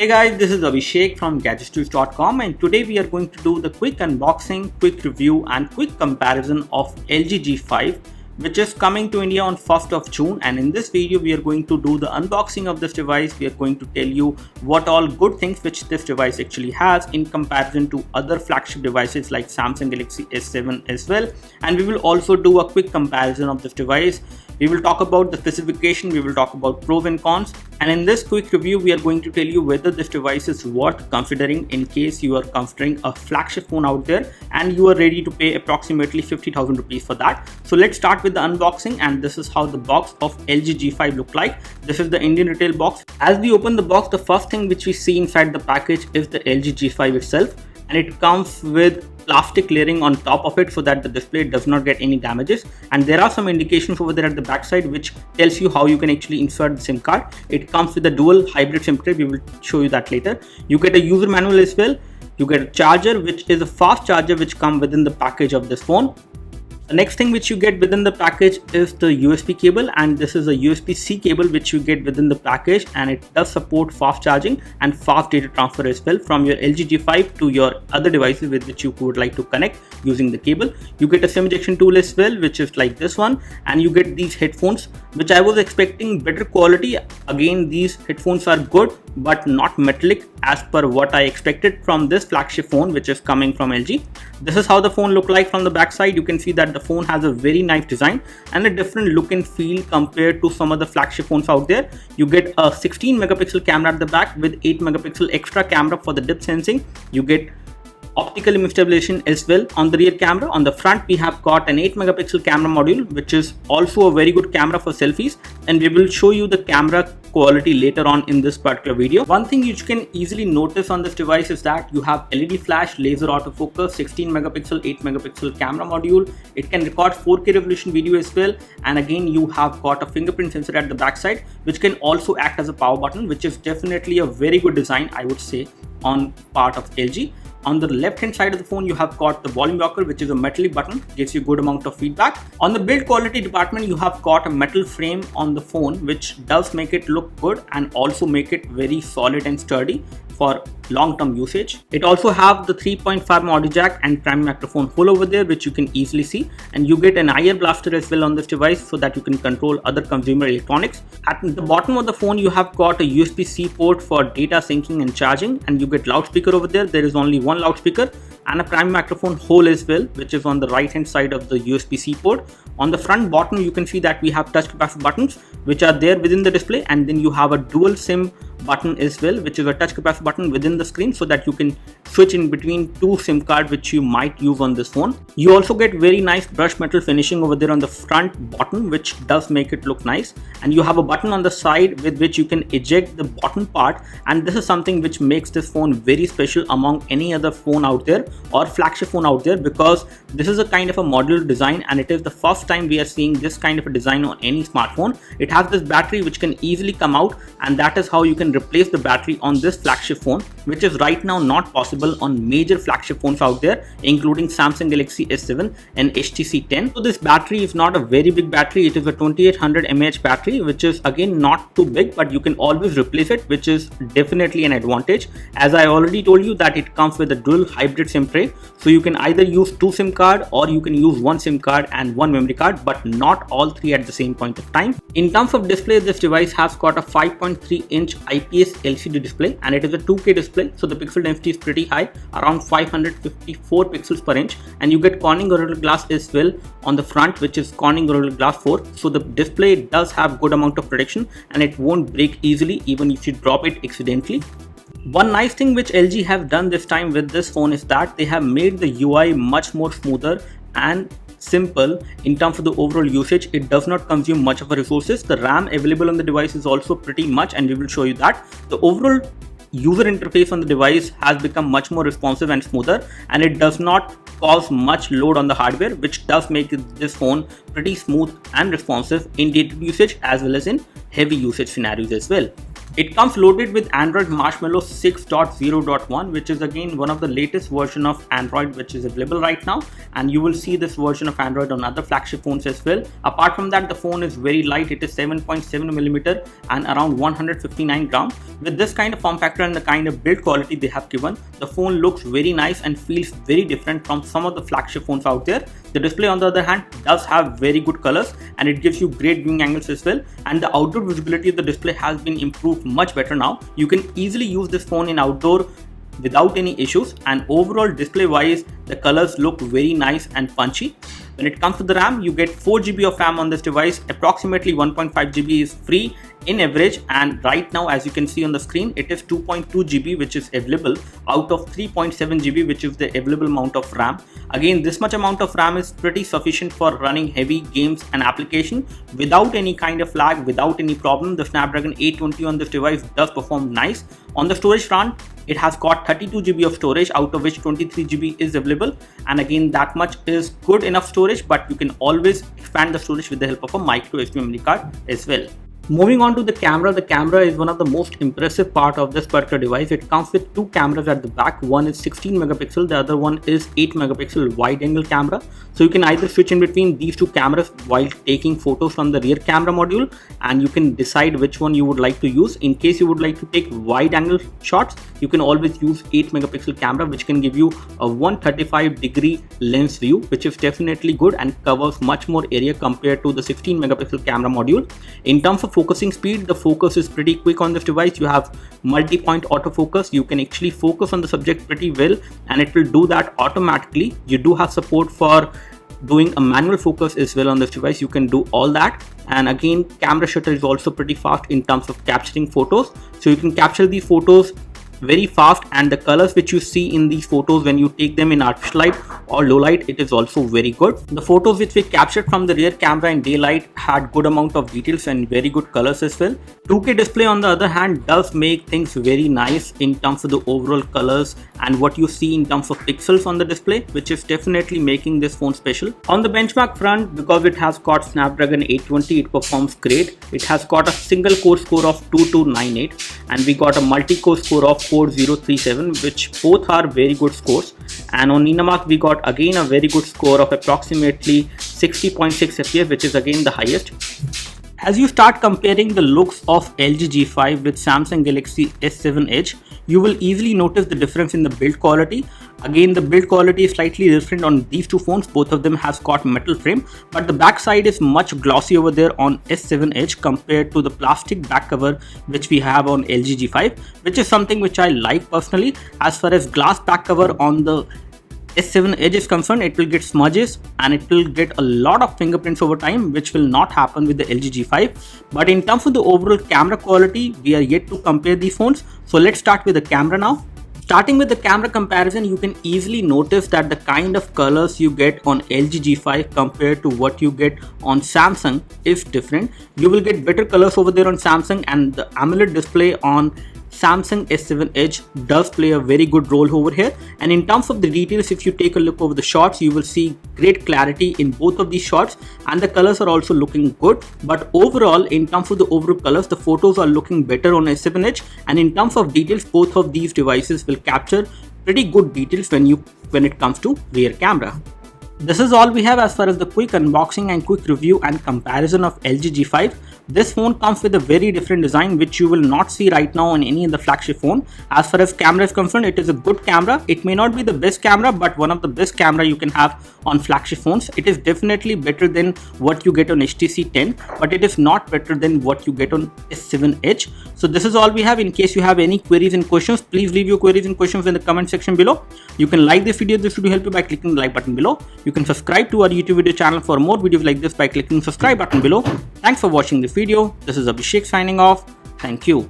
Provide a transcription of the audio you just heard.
Hey guys, this is Abhishek from GadgetsToUse.com, and today we are going to do the quick unboxing, quick review and quick comparison of LG G5, which is coming to India on 1st of June. And in this video we are going to do the unboxing of this device. We are going to tell you what all good things which this device actually has in comparison to other flagship devices like Samsung Galaxy S7 as well. And we will also do a quick comparison of this device. We will talk about the specification, we will talk about pros and cons, and in this quick review we are going to tell you whether this device is worth considering in case you are considering a flagship phone out there and you are ready to pay approximately 50,000 rupees for that. So let's start with the unboxing, and this is how the box of LG G5 look like. This is the Indian retail box. As we open the box, the first thing which we see inside the package is the LG G5 itself, and it comes with plastic layering on top of it so that the display does not get any damages. And there are some indications over there at the back side which tells you how you can actually insert the SIM card. It comes with a dual hybrid SIM tray. We will show you that later. You get a user manual as well. You get a charger, which is a fast charger which comes within the package of this phone. The next thing which you get within the package is the USB cable, and this is a USB-C cable which you get within the package, and it does support fast charging and fast data transfer as well from your LG G5 to your other devices with which you would like to connect using the cable. You get a SIM ejection tool as well, which is like this one, and you get these headphones which I was expecting better quality. Again, these headphones are good but not metallic as per what I expected from this flagship phone which is coming from LG. This is how the phone look like from the back side. You can see that the phone has a very nice design and a different look and feel compared to some of the flagship phones out there. You get a 16 megapixel camera at the back with 8 megapixel extra camera for the depth sensing. You get optical image stabilization as well on the rear camera. On the front we have got an 8 megapixel camera module, which is also a very good camera for selfies, and we will show you the camera quality later on in this particular video. One thing you can easily notice on this device is that you have LED flash, laser autofocus, 16 megapixel, 8 megapixel camera module. It can record 4K resolution video as well, and again you have got a fingerprint sensor at the back side which can also act as a power button, which is definitely a very good design, I would say, on part of LG. On the left hand side of the phone you have got the volume rocker, which is a metallic button, gives you good amount of feedback. On the build quality department you have got a metal frame on the phone which does make it look good and also make it very solid and sturdy for long-term usage. It also have the 3.5 audio jack and primary microphone hole over there which you can easily see, and you get an IR blaster as well on this device so that you can control other consumer electronics. At the bottom of the phone you have got a USB-C port for data syncing and charging, and you get loudspeaker over there. There is only one loudspeaker and a primary microphone hole as well, which is on the right hand side of the USB-C port. On the front bottom you can see that we have touch capacitive buttons which are there within the display, and then you have a dual SIM button as well, which is a touch capacitive button within the screen so that you can switch in between two SIM cards which you might use on this phone. You also get very nice brush metal finishing over there on the front bottom, which does make it look nice, and you have a button on the side with which you can eject the bottom part, and this is something which makes this phone very special among any other phone out there or flagship phone out there, because this is a kind of a modular design and it is the first time we are seeing this kind of a design on any smartphone. It has this battery which can easily come out, and that is how you can replace the battery on this flagship phone, which is right now not possible on major flagship phones out there including Samsung Galaxy S7 and HTC 10. So this battery is not a very big battery. It is a 2800 mAh battery, which is again not too big, but you can always replace it, which is definitely an advantage. As I already told you that it comes with a dual hybrid SIM tray, so you can either use two SIM card or you can use one SIM card and one memory card, but not all three at the same point of time. In terms of display, this device has got a 5.3 inch IPS LCD display, and it is a 2K display, so the pixel density is pretty high, around 554 pixels per inch, and you get Corning Gorilla Glass as well on the front, which is Corning Gorilla Glass 4, so the display does have good amount of protection and it won't break easily even if you drop it accidentally. One nice thing which LG have done this time with this phone is that they have made the UI much more smoother and simple in terms of the overall usage. It does not consume much of the resources. The RAM available on the device is also pretty much, and we will show you that. The overall user interface on the device has become much more responsive and smoother, and it does not cause much load on the hardware, which does make this phone pretty smooth and responsive in day-to-day usage as well as in heavy usage scenarios as well. It comes loaded with Android Marshmallow 6.0.1, which is again one of the latest version of Android which is available right now, and you will see this version of Android on other flagship phones as well. Apart from that, the phone is very light. It is 7.7mm and around 159 grams. With this kind of form factor and the kind of build quality they have given, the phone looks very nice and feels very different from some of the flagship phones out there. The display on the other hand does have very good colors and it gives you great viewing angles as well, and the outdoor visibility of the display has been improved much better now. You can easily use this phone in outdoor without any issues, and overall display wise the colors look very nice and punchy. When it comes to the RAM, you get 4GB of RAM on this device. Approximately 1.5GB is free in average, and right now as you can see on the screen it is 2.2GB which is available out of 3.7GB which is the available amount of RAM. Again, this much amount of RAM is pretty sufficient for running heavy games and application without any kind of lag, without any problem. The Snapdragon 820 on this device does perform nice. On the storage front, it has got 32GB of storage, out of which 23GB is available, and again that much is good enough storage, but you can always expand the storage with the help of a micro SD memory card as well. Moving on to the camera is one of the most impressive part of this particular device. It comes with two cameras at the back. One is 16 megapixel, the other one is 8 megapixel wide angle camera. So you can either switch in between these two cameras while taking photos from the rear camera module, and you can decide which one you would like to use. In case you would like to take wide angle shots, you can always use 8 megapixel camera, which can give you a 135-degree lens view, which is definitely good and covers much more area compared to the 16 megapixel camera module. In terms of focusing speed, the focus is pretty quick on this device. You have multi-point autofocus. You can actually focus on the subject pretty well and it will do that automatically. You do have support for doing a manual focus as well on this device. You can do all that, and again camera shutter is also pretty fast in terms of capturing photos, so you can capture these photos very fast, and the colors which you see in these photos when you take them in artificial light or low light, it is also very good. The photos which we captured from the rear camera in daylight had good amount of details and very good colors as well. 2K display on the other hand does make things very nice in terms of the overall colors and what you see in terms of pixels on the display, which is definitely making this phone special. On the benchmark front, because it has got Snapdragon 820, it performs great. It has got a single core score of 2298 and we got a multi-core score of 4037, which both are very good scores. And on Ninamark we got again a very good score of approximately 60.6 FPS, which is again the highest. As you start comparing the looks of LG G5 with Samsung Galaxy S7 Edge, you will easily notice the difference in the build quality. Again, the build quality is slightly different on these two phones. Both of them has got metal frame, but the back side is much glossy over there on S7 Edge compared to the plastic back cover which we have on LG G5, which is something which I like personally. As far as glass back cover on the S7 Edge is concerned, it will get smudges and it will get a lot of fingerprints over time, which will not happen with the LG G5. But in terms of the overall camera quality, we are yet to compare these phones. So let's start with the camera now. Starting with the camera comparison, you can easily notice that the kind of colors you get on LG G5 compared to what you get on Samsung is different. You will get better colors over there on Samsung, and the AMOLED display on Samsung S7 Edge does play a very good role over here. And in terms of the details, if you take a look over the shots, you will see great clarity in both of these shots and the colors are also looking good. But overall, in terms of the overall colors, the photos are looking better on S7 Edge, and in terms of details, both of these devices will capture pretty good details when it comes to rear camera. This is all we have as far as the quick unboxing and quick review and comparison of LG G5. This phone comes with a very different design which you will not see right now on any of the flagship phone. As far as camera is concerned, it is a good camera. It may not be the best camera, but one of the best camera you can have on flagship phones. It is definitely better than what you get on HTC 10, but it is not better than what you get on S7 Edge. So this is all we have. In case you have any queries and questions, please leave your queries and questions in the comment section below. You can like this video. This video help you by clicking the like button below. You can subscribe to our YouTube video channel for more videos like this by clicking the subscribe button below. Thanks for watching this video. This is Abhishek signing off. Thank you.